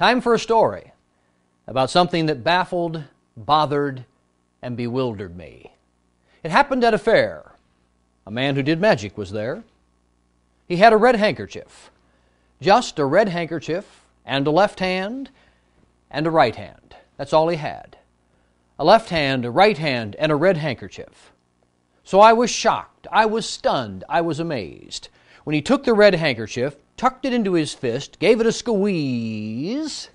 Time for a story about something that baffled, bothered, and bewildered me. It happened at a fair. A man who did magic was there. He had a red handkerchief. Just a red handkerchief and a left hand and a right hand. That's all he had. A left hand, a right hand, and a red handkerchief. So I was shocked, I was stunned, I was amazed. When he took the red handkerchief, tucked it into his fist, gave it a squeeze,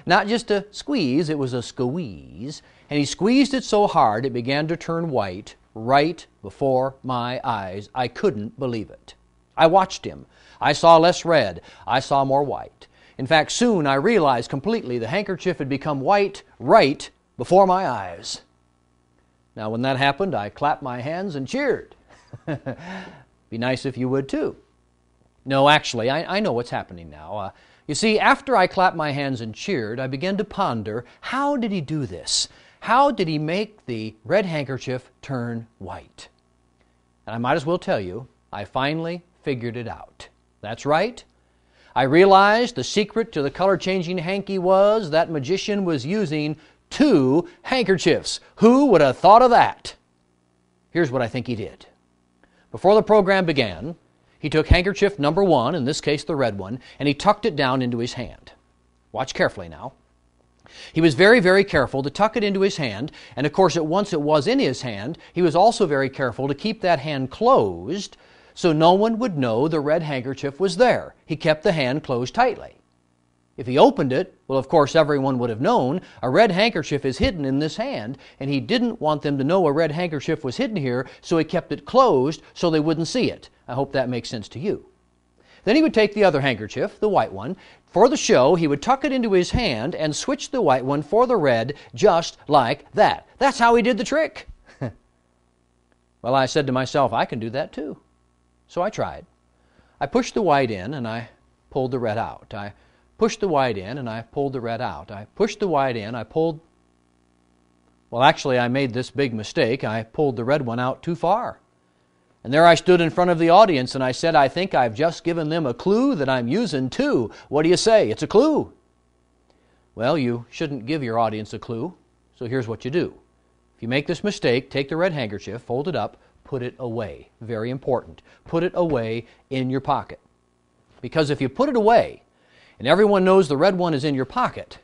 not just a squeeze, it was a squeeze, and he squeezed it so hard it began to turn white right before my eyes. I couldn't believe it. I watched him. I saw less red. I saw more white. In fact, soon I realized completely the handkerchief had become white right before my eyes. Now, when that happened, I clapped my hands and cheered. Be nice if you would too. No, actually, I know what's happening now. You see, after I clapped my hands and cheered, I began to ponder, how did he do this? How did he make the red handkerchief turn white? And I might as well tell you, I finally figured it out. That's right. I realized the secret to the color-changing hanky was that magician was using 2 handkerchiefs. Who would have thought of that? Here's what I think he did. Before the program began, he took handkerchief number 1, in this case the red one, and he tucked it down into his hand. Watch carefully now. He was very, very careful to tuck it into his hand, and of course, once it was in his hand, he was also very careful to keep that hand closed so no one would know the red handkerchief was there. He kept the hand closed tightly. If he opened it, well, of course, everyone would have known a red handkerchief is hidden in this hand, and he didn't want them to know a red handkerchief was hidden here, so he kept it closed so they wouldn't see it. I hope that makes sense to you. Then he would take the other handkerchief, the white one. For the show, he would tuck it into his hand and switch the white one for the red, just like that. That's how he did the trick. Well, I said to myself, I can do that too. So I tried. I pushed the white in and I pulled the red out. I pushed the white in and I pulled the red out. I pushed the white in, I pulled... Well, actually, I made this big mistake. I pulled the red one out too far. And there I stood in front of the audience and I said, I think I've just given them a clue that I'm using too. What do you say? It's a clue. Well, you shouldn't give your audience a clue, so here's what you do. If you make this mistake, take the red handkerchief, fold it up, put it away. Very important. Put it away in your pocket. Because if you put it away, and everyone knows the red one is in your pocket,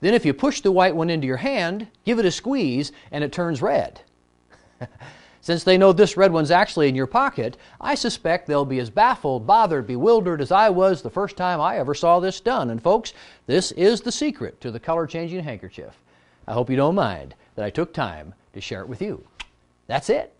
then if you push the white one into your hand, give it a squeeze, and it turns red. Since they know this red one's actually in your pocket, I suspect they'll be as baffled, bothered, bewildered as I was the first time I ever saw this done. And folks, this is the secret to the color-changing handkerchief. I hope you don't mind that I took time to share it with you. That's it.